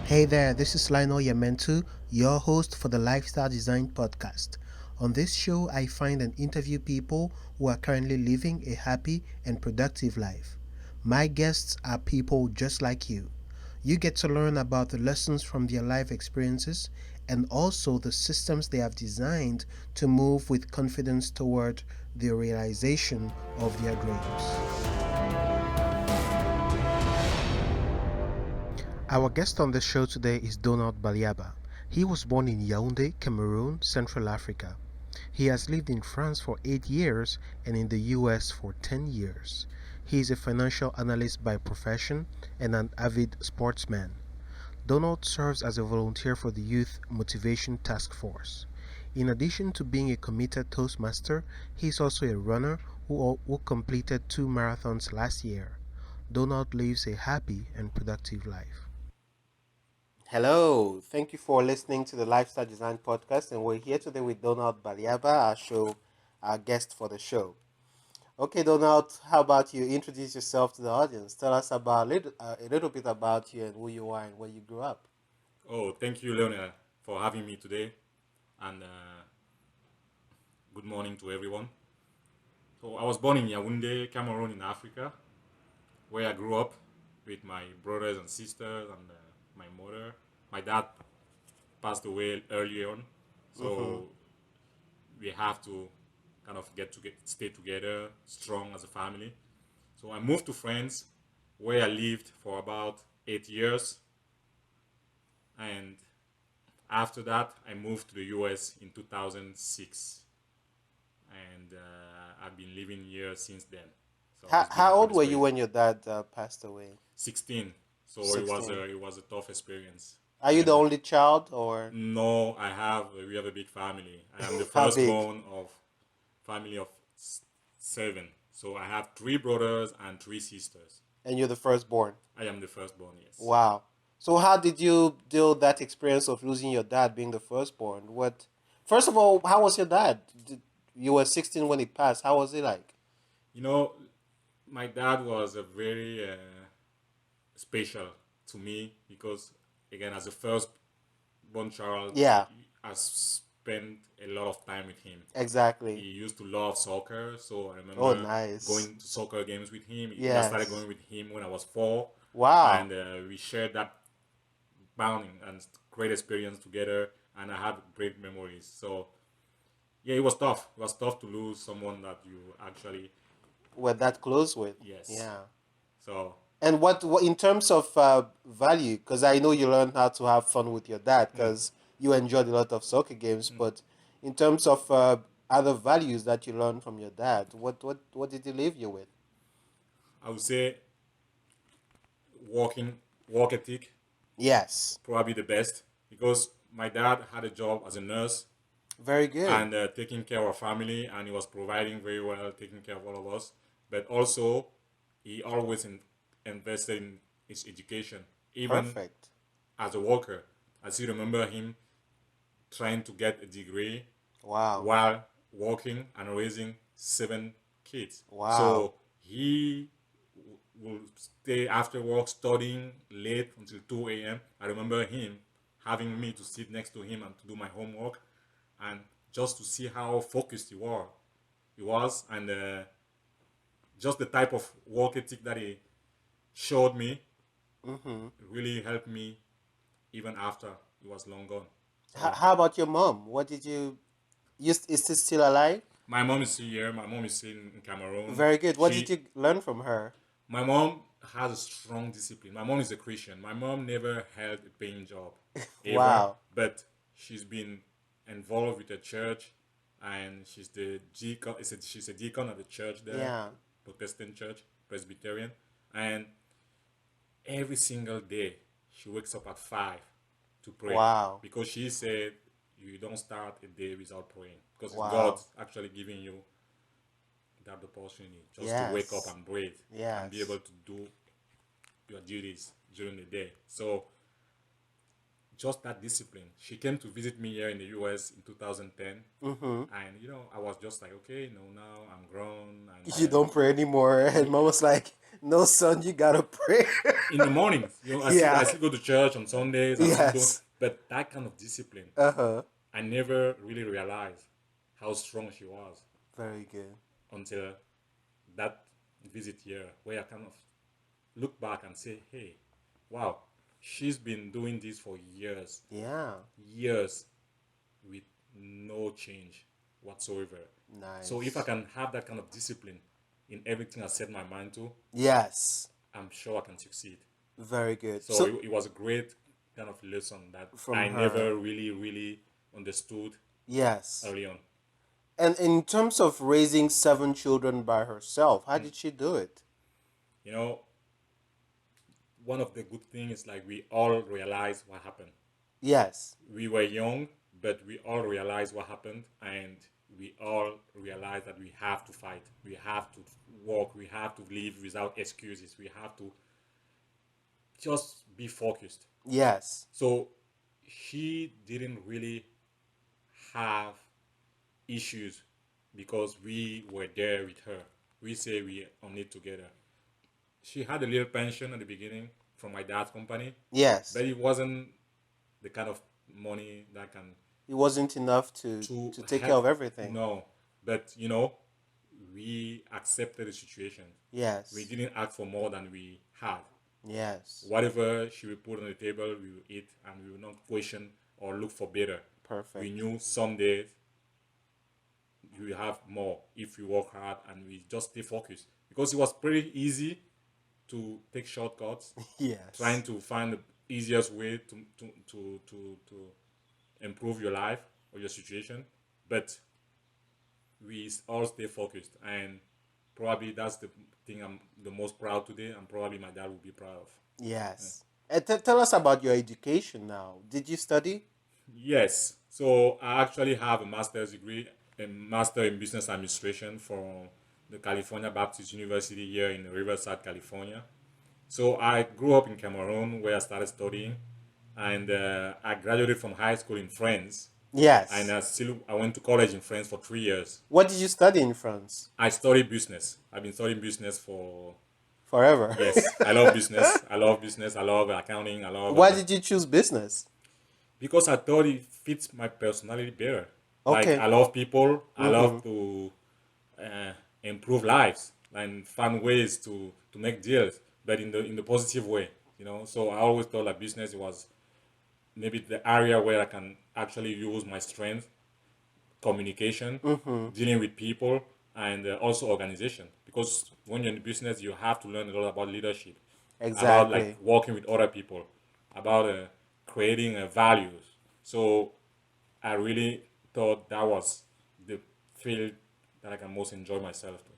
Hey there, this is Lionel Yamentu, your host for the Lifestyle Design Podcast. On this show, I find and interview people who are currently living a happy and productive life. My guests are people just like you. You get to learn about the lessons from their life experiences and also the systems they have designed to move with confidence toward the realization of their dreams. Our guest on the show today is Donald Baliaba. He was born in Yaounde, Cameroon, Central Africa. He has lived in France for 8 years and in the US for 10 years. He is a financial analyst by profession and an avid sportsman. Donald serves as a volunteer for the Youth Motivation Task Force. In addition to being a committed toastmaster, he is also a runner who completed 2 marathons last year. Donald lives a happy and productive life. Hello, thank you for listening to the Lifestyle Design Podcast, and we're here today with Donald Baliaba, our guest for the show. Okay, Donald, how about you introduce yourself to the audience? Tell us about a little bit about you and who you are and where you grew up. Oh, thank you, Leonel, for having me today, and good morning to everyone. So, I was born in Yaounde, Cameroon, in Africa, where I grew up with my brothers and sisters and my mother. My dad passed away early on, Mm-hmm. so we have to kind of stay together, strong as a family. So, I moved to France, where I lived for about 8 years, and after that, I moved to the US in 2006. And I've been living here since then. So How, it's been a how good old were you experience. when your dad passed away? 16. So 16. it was a tough experience. Are you the And only child or no, we have a big family. I am the how big? firstborn of family of seven. So I have three brothers and three sisters. And you're the firstborn. I am the firstborn, yes. Wow. So how did you deal with that experience of losing your dad being the firstborn? What First of all, how was your dad? You were 16 when he passed. How was he like? You know, my dad was a very special to me because, again, as a firstborn child, Yeah, I spent a lot of time with him. He exactly. used to love soccer, so I Oh, remember nice. going to soccer games with him. I started Yes. going with him when I was 4, Wow. and we shared that bonding and great experience together, and I have great memories. So yeah, it was tough. It was tough to lose someone that you actually, We're that close with. yes. Yeah. So And what in terms of value, because I know you learned how to have fun with your dad mm, because you enjoyed a lot of soccer games, mm, but in terms of other values that you learned from your dad, what did he leave you with? I would say walking work ethic Yes. probably the best because my dad had a job as a nurse Very good. and taking care of our family, and he was providing very well, taking care of all of us. But also, he always invested in his education, even Perfect. as a worker. I still remember him trying to get a degree Wow. while working and raising 7 kids. Wow. So he will stay after work studying late until 2 a.m. I remember him having me to sit next to him and to do my homework and just to see how focused he was, and just the type of work ethic that he showed me Mm-hmm. really helped me even after he was long gone. So How about your mom? What did is she still alive? my mom is still here. My mom is still in Cameroon. Very good. What did She you learn from her? My mom has a strong discipline. My mom is a Christian. My mom never held a paying job, ever, Wow. but she's been involved with the church, and she's the deacon. She's a deacon at the church there, Yeah. Protestant church, Presbyterian, and every single day she wakes up at 5 to pray Wow. because she said you don't start a day without praying because it's God Wow. actually giving you that opportunity just to wake up Yes. and breathe and be Yes. able to do your duties during the day. So just that discipline. She came to visit me here in the US in 2010, Mm-hmm. and I was just like, okay, now I'm grown, and You don't pray anymore. And mom was like, No, son, you gotta pray. In the mornings. Yeah. I still go to church on Sundays. I'm still doing, Yes. but that kind of discipline, Uh-huh. I never really realized how strong she was Very good. until that visit here, where I kind of look back and say, hey, wow, she's been doing this for years, Yeah. years with no change whatsoever. So if I Nice. can have that kind of discipline in everything I set my mind to, Yes. I'm sure I can succeed. Very good. So So it was a great kind of lesson that from I her. never really, really understood Yes. early on. And in terms of raising seven children by herself, how Mm. did she do it? You know, one of the good things is like we all realize what happened. Yes. We were young, but we all realized what happened, and we all realized that we have to fight. We have to work. We have to live without excuses. We have to just be focused. Yes. So she didn't really have issues because we were there with her. We say we on it together. She had a little pension at the beginning from my dad's company, Yes. but it wasn't the kind of money that can It wasn't enough to to to take care help. of everything. No, but we accepted the situation. We Yes. didn't ask for more than we had. Yes. Whatever she will put on the table, we will eat, and we will not question or look for better. We Perfect. knew someday you will have more if you work hard, and we just stay focused because it was pretty easy to take shortcuts, trying Yes. to find the easiest way to improve your life or your situation. But we all stay focused, and probably that's the thing I'm the most proud today, and probably my dad will be proud of. Yeah. Yes. And tell us about your education now. Did you study? Yes, so I actually have a master's degree, a master in business administration from the California Baptist University here in Riverside, California. So I grew up in Cameroon where I started studying, and I graduated from high school in France, and Yes. I went to college in France for 3 years. What did you study in France? I studied business. I've been studying business for Forever. yes. I love business. I love business. I love accounting. I love Why did you choose business? because I thought it fits my personality better. Like I Okay. love people. I Mm-hmm. love to uh, improve lives and find ways to make deals, but in the positive way. So I always thought that business was maybe the area where I can actually use my strength, communication, Mm-hmm. dealing with people, and also organization. Because when you're in business, you have to learn a lot about leadership, about like Exactly. working with other people, about creating values. So I really thought that was the field that I can most enjoy myself to.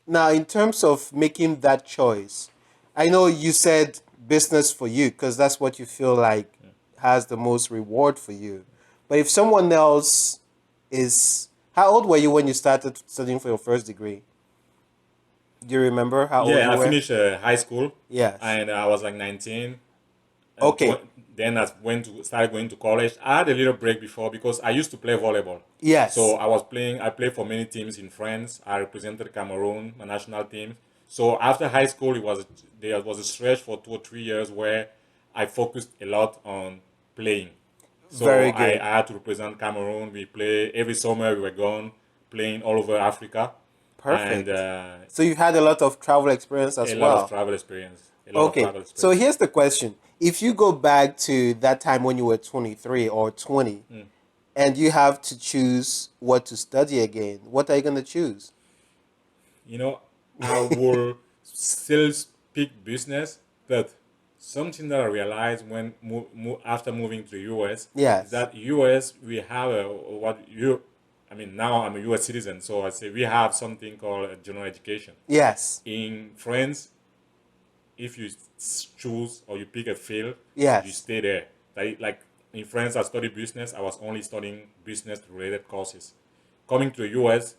Now, in terms of making that choice, I know you said business for you because that's what you feel like has the most reward for you. But if someone else is, how old were you when you started studying for your first degree? Do you remember how old Yeah, you I were? finished high school, Yes. and I was like 19, and Okay. then I went to started going to college. I had a little break before because I used to play volleyball. So Yes. I was playing. I played for many teams in France. I represented Cameroon, my national team. So after high school, there was a stretch for 2 or 3 years where I focused a lot on playing. So Very I, good. I had to represent Cameroon. We play every summer. We were gone playing all over Africa, and Perfect. So you had a lot of travel experience a as lot of well. travel experience. A lot of Okay. travel So experience. here's the question. If you go back to that time when you were 23 or 20 and you have to choose what to study again, what are you going to choose? you know, I will still speak business, but something that I realized when after moving to the US is Yes. that US we have I mean now I'm a US citizen, so I say we have something called a general education. Yes. In France, if you choose or you pick a field, you Yes. stay there. Like in France, I studied business. I was only studying business related courses. Coming to the US,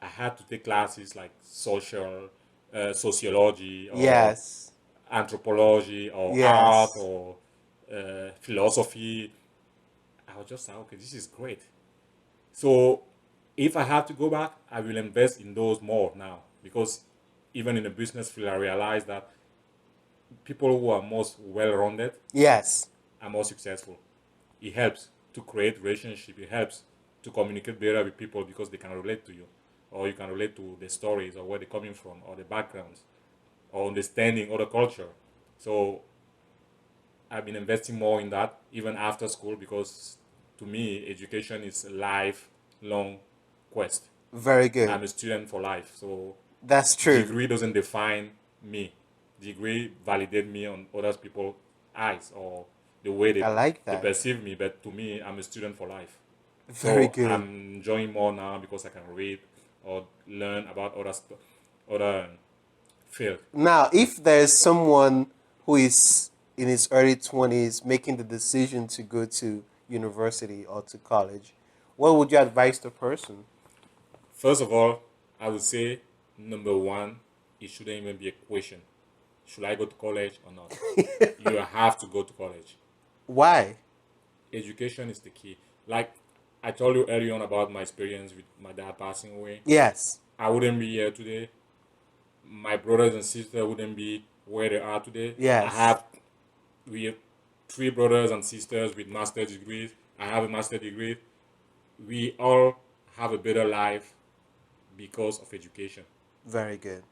I had to take classes like sociology or Yes. anthropology or art Yes. or philosophy. I was just like, okay, this is great. So if I have to go back, I will invest in those more now because even in the business field, I realized that people who are most well-rounded Yes. are more successful. It helps to create relationship. It helps to communicate better with people because they can relate to you, or you can relate to the stories or where they're coming from, or the backgrounds, or understanding other culture. So I've been investing more in that even after school because to me education is a lifelong quest. Very good. I'm a student for life, so That's true. degree doesn't define me. Degree validate me on other people's eyes or the way I like they that. perceive me. But to me, I'm a student for life. Very So good. I'm enjoying more now because I can read or learn about other field. Now, if there's someone who is in his early 20s making the decision to go to university or to college, what would you advise the person? First of all, I would say number one, it shouldn't even be a question. Should I go to college or not? You have to go to college. Why? Education is the key. Like I told you earlier on about my experience with my dad passing away. Yes. I wouldn't be here today. My brothers and sisters wouldn't be where they are today. Yes. We have three brothers and sisters with master degrees. I have a master degree. We all have a better life because of education. Very good.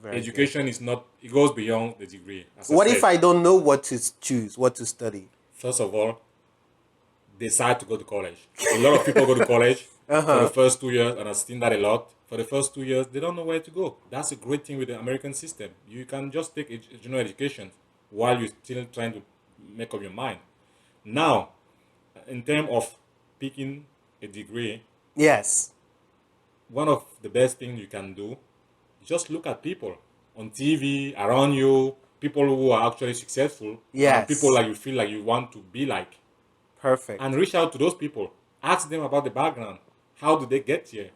Very good. Education is not, it goes beyond the degree. As I What if said, I don't know what to choose, what to study? first of all, decide to go to college. A lot of people go to college for the first 2 years, and I've seen that a lot. For the first 2 years, they don't know where to go. That's a great thing with the American system. You can just take a general education while you're still trying to make up your mind. Now, in terms of picking a degree, Yes. one of the best things you can do is just look at people on TV around you, people who are actually successful, and people Yes. like you feel like you want to be like, and Perfect. reach out to those people. Ask them about the background. How did they get here?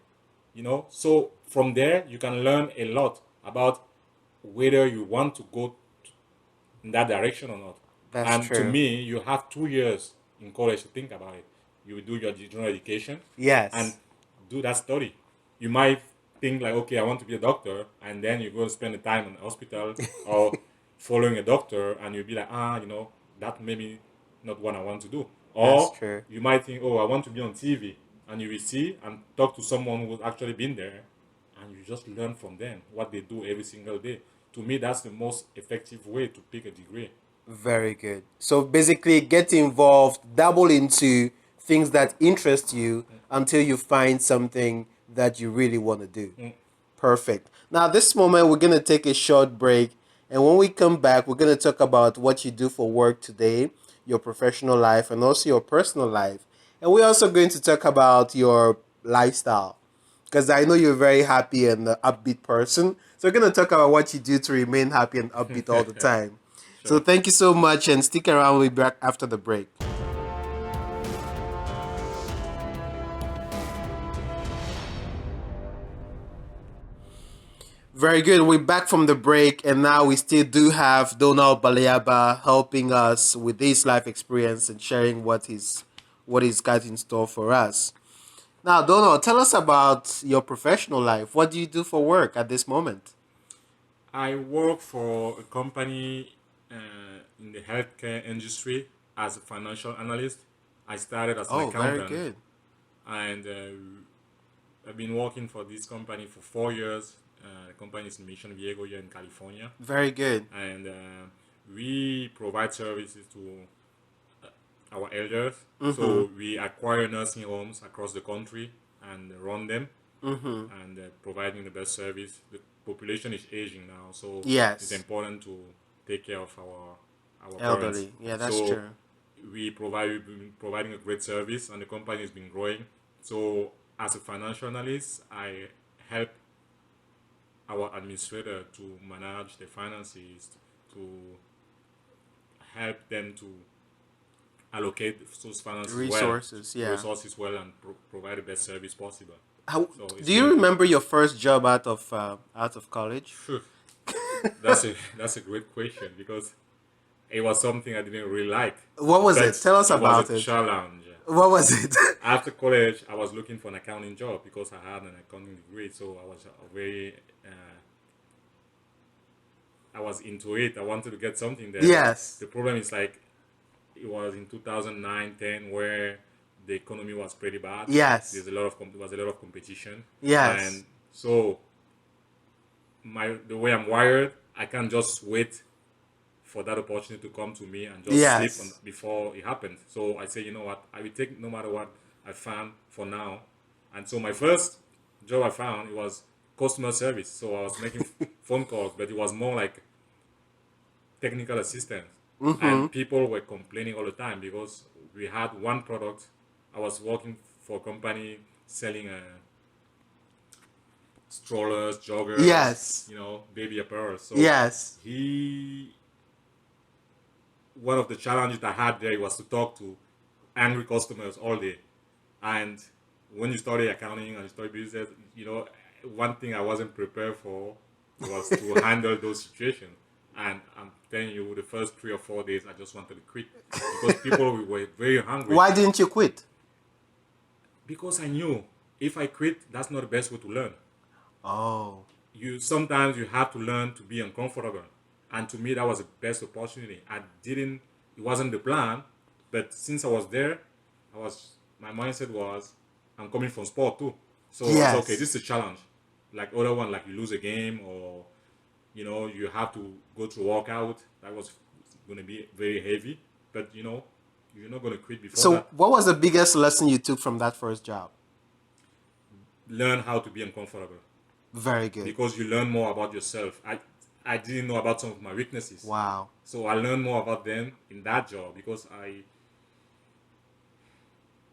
So from there you can learn a lot about whether you want to go in that direction or not. That's And to true. me, you have 2 years in college to think about it. You will do your general education and Yes. do that study. You might think like, okay, I want to be a doctor, and then you go spend the time in the hospital or following a doctor, and you'll be like, that maybe not what I want to do. That's Or true. you might think, oh, I want to be on TV, and you will see and talk to someone who's actually been there, and you just learn from them what they do every single day. To me, that's the most effective way to pick a degree. Very good. So basically, get involved, dabble into things that interest you until you find something that you really want to do. Perfect. Now, this moment, we're going to take a short break. And when we come back, we're going to talk about what you do for work today, your professional life, and also your personal life. And we're also going to talk about your lifestyle because I know you're a very happy and upbeat person. So we're going to talk about what you do to remain happy and upbeat all the time. So Sure. thank you so much and stick around. We'll be back after the break. Very good. We're back from the break, and now we still do have Donald Baliaba helping us with his life experience and sharing what he's got in store for us. Now, Donald, tell us about your professional life. What do you do for work at this moment? I work for a company in the healthcare industry as a financial analyst. I started as an Oh, very accountant, good. and I've been working for this company for 4 years. The company is in Mission Viejo here in California, Very good. and we provide services to our elders. Mm-hmm. So we acquire nursing homes across the country and run them Mm-hmm. and providing the best service. The population is aging now, so it's Yes. important to take care of our parents. Elderly. Yeah, that's So true. we've been providing a great service, and the company has been growing. So as a financial analyst, I help our administrator to manage the finances, to help them to allocate those Resources. Yeah. resources well, and provide the best service possible. How, So it's do been you a remember your first job out of college? Phew, that's a great question because it was something I didn't really like, What was it? but Tell us it was a about it. challenge. What was it? After college, I was looking for an accounting job because I had an accounting degree, so I was very was into it. I wanted to get something there, but Yes. the problem is like it was in 2009, 10 where the economy was pretty bad. Yes. There was a lot of competition, Yes. and so the way I'm wired, I can't just wait for that opportunity to come to me and just sleep on Yes. before it happened. So I say, you know what, I will take no matter what I found for now. And so my first job I found, it was customer service. So I was making phone calls, but it was more like technical assistance. Mm-hmm. And people were complaining all the time because we had one product. I was working for a company selling strollers, joggers, Yes. baby apparel. So Yes. he one of the challenges I had there was to talk to angry customers all day. And when you study accounting and you study business, one thing I wasn't prepared for was to handle those situations. And I'm telling you, the first 3 or 4 days, I just wanted to quit because people were very hungry. Why didn't you quit? Because I knew if I quit, that's not the best way to learn. Oh. You sometimes you have to learn to be uncomfortable, and to me that was the best opportunity. It wasn't the plan, but since I was there, my mindset was I'm coming from sport too, so I said, okay, Yes. this is a challenge, like other one, like you lose a game, or you have to go through a workout that was going to be very heavy, but you're not going to quit before So, that. what was the biggest lesson you took from that first job? Learn how to be uncomfortable, Very good. because you learn more about yourself. I didn't know about some of my weaknesses, Wow. so I learned more about them in that job because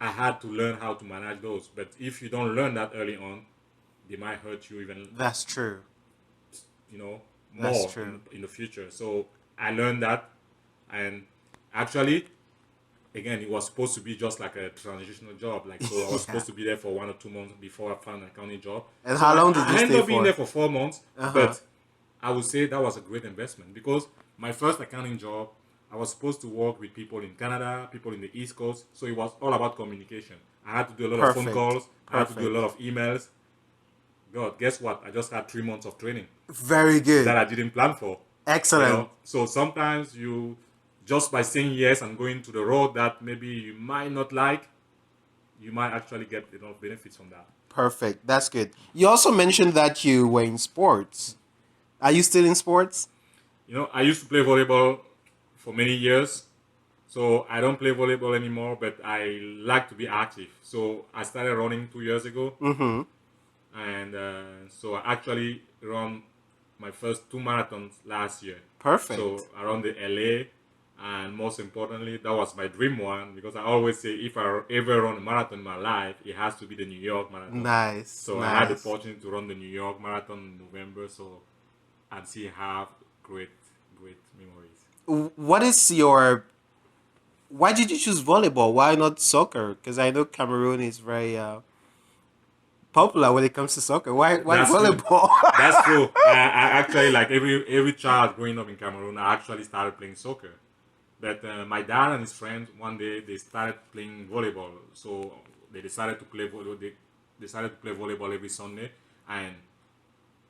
I had to learn how to manage those. But if you don't learn that early on, they might hurt you even That's true. That's more true. in the future. So I learned that, and actually, again, it was supposed to be just like a transitional job. Like, so I was Yeah. supposed to be there for 1 or 2 months before I found an accounting job. And So how long did you I ended stay up being there for? for 4 months, Uh-huh. but I would say that was a great investment because my first accounting job, I was supposed to work with people in Canada, people in the East Coast. So it was all about communication. I had to do a lot of phone Perfect. calls. I had to do a Perfect. lot of emails. God, guess what? I just had 3 months of training Very good. that I didn't plan for. Excellent. So sometimes you, just by saying yes and going to the road that maybe you might not like, you might actually get enough benefits from that. Perfect. That's good. You also mentioned that you were in sports. Are you still in sports? I used to play volleyball for many years. So I don't play volleyball anymore, but I like to be active. So I started running 2 years ago, Mm-hmm. and so I actually run my first 2 marathons last year. Perfect. So around the LA, and most importantly, that was my dream one because I always say if I ever run a marathon in my life, it has to be the New York Marathon. Nice. So I had the Nice. opportunity to run the New York Marathon in November, so and see have great, great memories. What is your? Why did you choose volleyball? Why not soccer? Because I know Cameroon is very popular when it comes to soccer. Why That's true. volleyball? That's true. I actually, like every child growing up in Cameroon, I actually started playing soccer. But my dad and his friends one day they started playing volleyball. So they decided to play volleyball. They decided to play volleyball every Sunday, and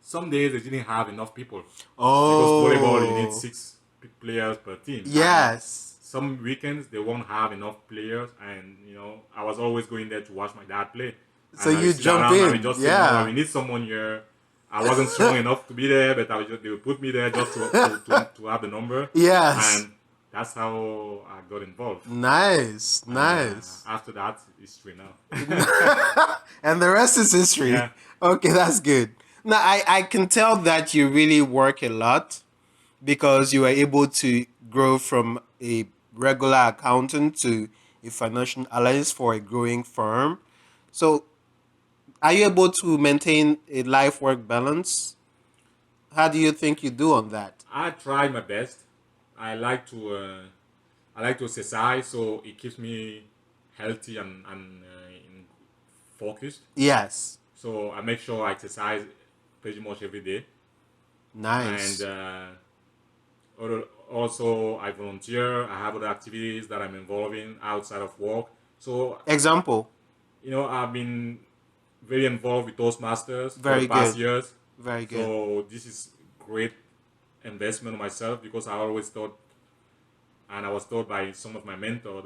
some days they didn't have enough people because volleyball you need Oh, six players per team, and yes. some weekends they won't have enough players. And I was always going there to watch my dad play, So and I would you sit jump around and we in, just say, we yeah. need someone here. I wasn't strong enough to be there, but they would put me there just to have the number, Yes. and that's how I got involved. Nice, And nice. after that, it's history now. And the rest is history. Yeah, Okay, that's good. Now, I can tell that you really work a lot because you were able to grow from a regular accountant to a financial analyst for a growing firm. So, are you able to maintain a life work balance? How do you think you do on that? I try my best. I like to exercise, so it keeps me healthy and focused. Yes. So I make sure I exercise pretty much every day, and Nice. also I volunteer. I have other activities that I'm involved in outside of work. So Example. I've been very involved with Toastmasters for the Very past good. years. Very good. So this is great investment on myself because I always thought, and I was told by some of my mentors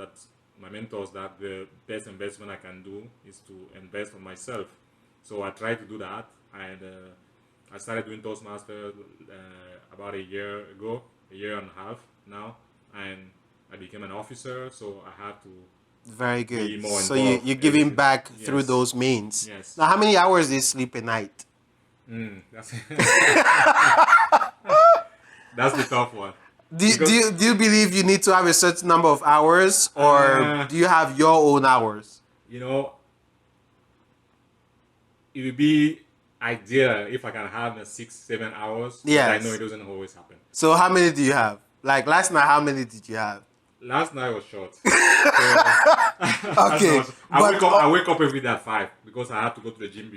that the best investment I can do is to invest on myself. So I tried to do that, and I started doing toastmaster about a year ago, a year and a half now, and I became an officer. So I have to Very be good. more So involved you're in giving everything. back through Yes, those means. yes. Now, how many hours do you sleep a night? That's that's the tough one Do because you, do you believe you need to have a certain number of hours, or uh, do you have your own hours? you know it would be ideal if I can have the 6 7 hours, but I know it Yes. doesn't always happen. So how many do you have? Like last night, how many did you have? Last night was short, so last night Okay, was. but I wake up every day at 5 because I have to go to the gym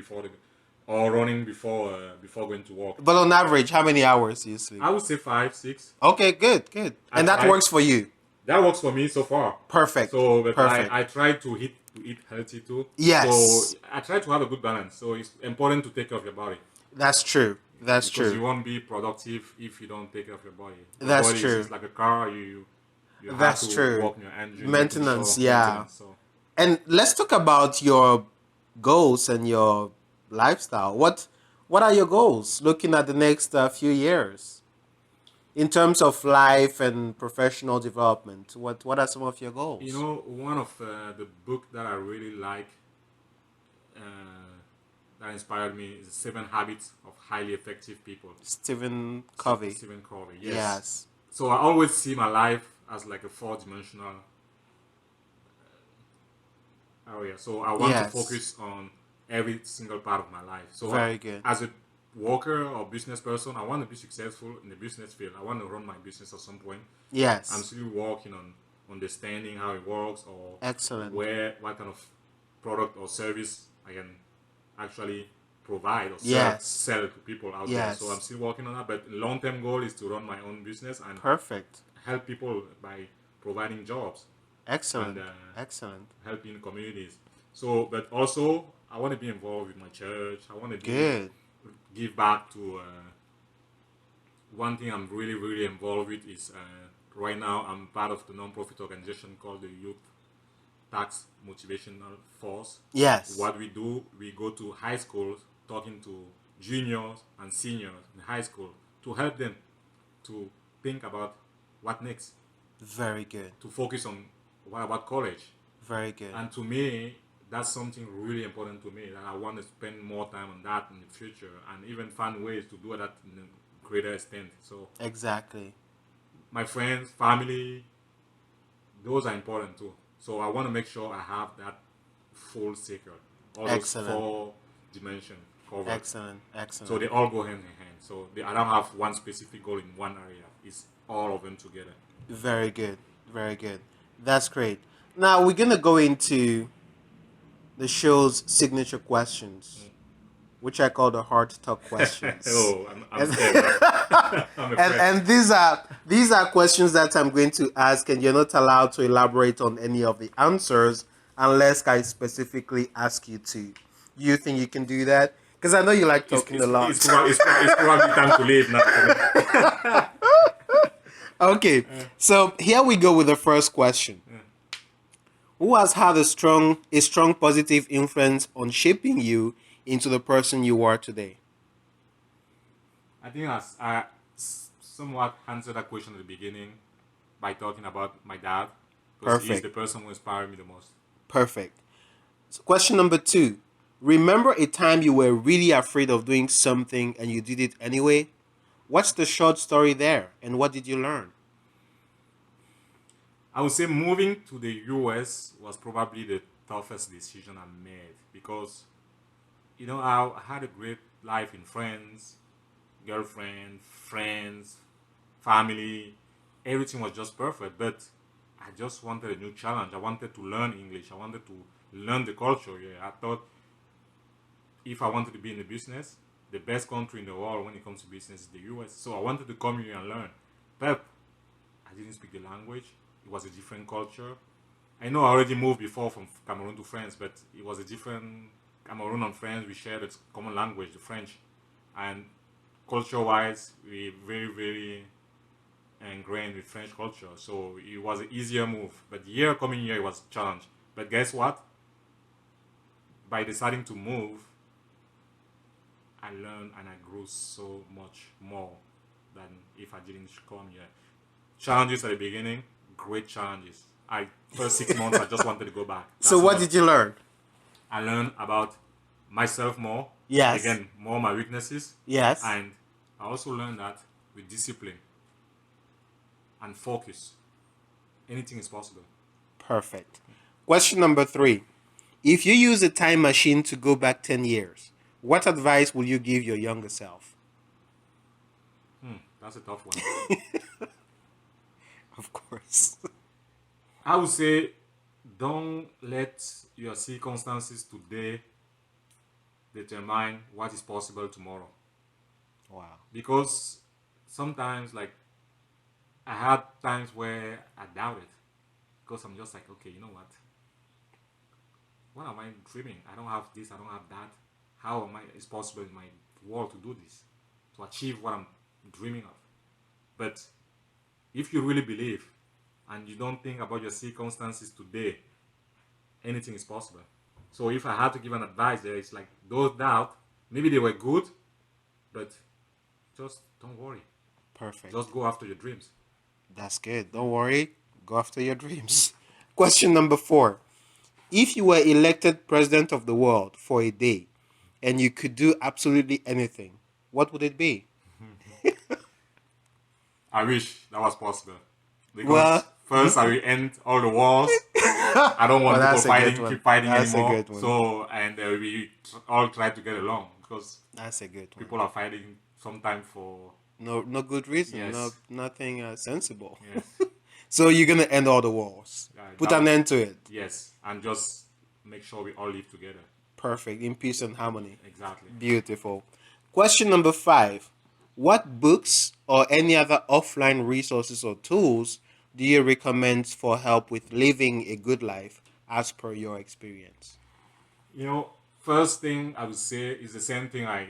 or running before going to work. on average, how many hours do you sleep? I would say 5 6. Okay, good, good, I and that try works for you. that works for me so far. Perfect, So, but perfect. I try to eat healthy too. So Yes, I try to have a good balance. So it's important to take care of your body that's true. That's because you true. won't be productive if you don't take care of your body. Your That's body is true. like a car. You have That's to true. work on your engine, making Maintenance, sure yeah. maintenance. So And let's talk about your goals and your lifestyle. What are your goals looking at the next few years in terms of life and professional development? What are some of your goals? one of the book that I really like uh, that inspired me is Seven Habits of Highly Effective People. Stephen Covey. Stephen Covey. Yes. Yes. So I always see my life as like a four-dimensional area. So I want to Yes. focus on every single part of my life. So Very good. as a worker or business person, I want to be successful in the business field. I want to run my business at some point. I'm Yes. still working on understanding how it works or Excellent. what kind of product or service I can actually provide or Yes. sell to people out there. So I'm Yes. still working on that. But long term goal is to run my own business and Perfect. help people by providing jobs and Excellent. Excellent. helping communities. So, but also I want to be involved with my church. I want to be Good. give back to. One thing I'm really really involved with is right now I'm part of the non-profit organization called the Youth Tax Motivational Force. Yes. What we do, we go to high schools talking to juniors and seniors in high school to help them to think about what next, Very good. to focus on what about college. Very good. And to me, that's something really important to me that I want to spend more time on that in the future and even find ways to do that in a greater extent. So Exactly. my friends, family, those are important too. So I want to make sure I have that full circle, all those Excellent. four dimensions covered. Excellent. So Excellent. they all go hand in hand. So I don't have one specific goal in one area. It's all of them together. Very good. Very good. That's great. Now we're gonna go into the show's signature questions, which I call the hard talk questions. Oh, I'm And, scared now. I'm afraid. and these are questions that I'm going to ask, and you're not allowed to elaborate on any of the answers unless I specifically ask you to. You think you can do that? Because I know you like talking a lot. It's probably time to leave now for me. Okay, so here we go with the first question. Who has had a strong positive influence on shaping you into the person you are today? I think I somewhat answered that question at the beginning by talking about my dad because he's the Perfect. person who inspired me the most. Perfect. So question number 2. Remember a time you were really afraid of doing something and you did it anyway? What's the short story there and what did you learn? I would say moving to the US was probably the toughest decision I made because I had a great life in friends, girlfriend, friends, family. Everything was just perfect, but I just wanted a new challenge. I wanted to learn English. I wanted to learn the culture here. I thought if I wanted to be in the business, the best country in the world when it comes to business is the US. So I wanted to come here and learn. But I didn't speak the language. It was a different culture. I know I already moved before from Cameroon to France, but it was a different Cameroon and France. We shared a common language, the French, and culture-wise, we very, very ingrained with French culture. So it was an easier move. But coming here, it was a challenge. But guess what? By deciding to move, I learned and I grew so much more than if I didn't come here. Challenges at the beginning, great challenges. First 6 months, I just wanted to go back. So what did you learn? I learned about myself more. Yes. Again, more my weaknesses. Yes. And I also learned that with discipline and focus, anything is possible. Perfect. Question number 3. If you use a time machine to go back 10 years, what advice will you give your younger self? That's a tough one. Of course. I would say don't let your circumstances today determine what is possible tomorrow. Wow. Because sometimes, like, I had times where I doubted. Because I'm just like, okay, you know what? What am I dreaming? I don't have this, I don't have that. How am I? It's possible in my world to do this, to achieve what I'm dreaming of. But if you really believe and you don't think about your circumstances today, anything is possible. So if I had to give an advice there, it's like those doubts, maybe they were good, but just don't worry. Perfect. Just go after your dreams. That's good. Don't worry. Go after your dreams. Question number 4. If you were elected president of the world for a day and you could do absolutely anything, what would it be? I wish that was possible. Because first I will end all the wars. I don't want people keep fighting anymore. So, and we all try to get along. Because that's a good one. People are fighting sometimes for no good reason. Yes. Nothing sensible. Yes. So you're going to end all the wars. Put an end to it. Yes. And just make sure we all live together. Perfect. In peace and harmony. Exactly. Beautiful. Question number 5. What books or any other offline resources or tools do you recommend for help with living a good life as per your experience? You know, first thing I would say is the same thing I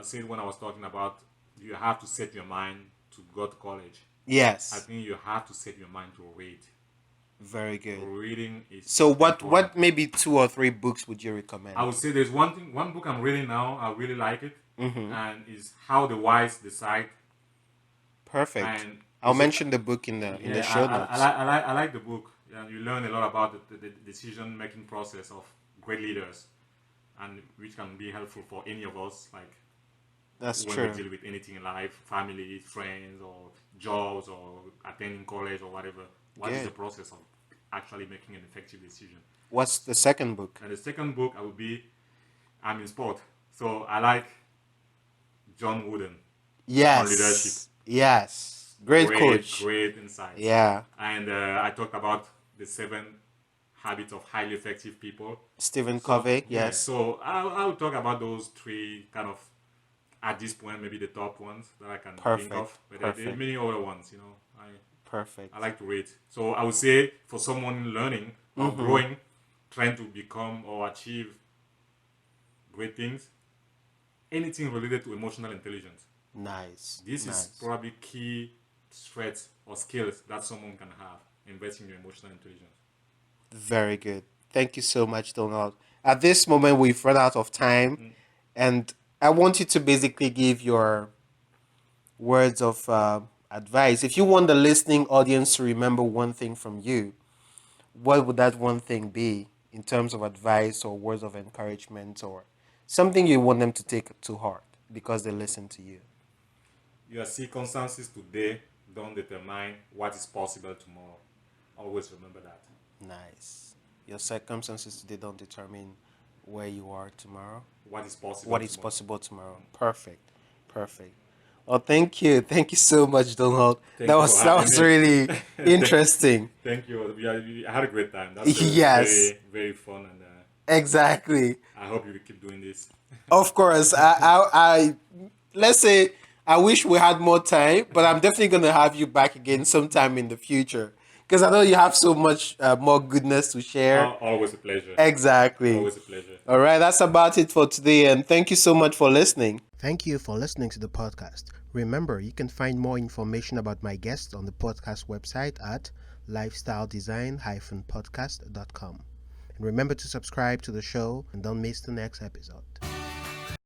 said when I was talking about you have to set your mind to go to college. Yes. I think you have to set your mind to read. Very good. Reading is so what maybe 2 or 3 books would you recommend? I would say there's one book I'm reading now. I really like it, and is How the Wise Decide. Perfect. And I'll mention the book in the show notes. I like the book. Yeah, you learn a lot about the decision making process of great leaders, and which can be helpful for any of us. Like that's when true. we deal with anything in life, family, friends, or jobs, or attending college, or whatever. What is the process of actually making an effective decision? What's the second book? And the second book, I'm in sport. So I like John Wooden. Yes. On leadership. Yes. Great coach. Great insights. Yeah. And I talked about the 7 habits of highly effective people. Stephen Covey, yes. Yeah, so I'll talk about those 3 kind of, at this point, maybe the top ones that I can think of. But there are many other ones, you know. Perfect. I like to read. So I would say for someone learning or growing, trying to become or achieve great things, anything related to emotional intelligence. Nice. This is probably key traits or skills that someone can have, investing in your emotional intelligence. Very good. Thank you so much, Donald. At this moment, we've run out of time, and I want you to basically give your words of advice. If you want the listening audience to remember one thing from you, what would that one thing be in terms of advice or words of encouragement or something you want them to take to heart because they listen to you? Your circumstances today don't determine what is possible tomorrow. Always remember that. Nice. Your circumstances today don't determine where you are tomorrow. What is possible possible tomorrow. Perfect. Well, thank you so much, Donald. That was really interesting. Thank you. I had a great time. That's very, very fun and exactly. I hope you will keep doing this. Of course. I let's say I wish we had more time, but I'm definitely going to have you back again sometime in the future because I know you have so much more goodness to share. Always a pleasure. Exactly. Always a pleasure. All right, that's about it for today, and thank you so much for listening. Thank you for listening to the podcast. Remember, you can find more information about my guests on the podcast website at lifestyledesign-podcast.com. And remember to subscribe to the show and don't miss the next episode.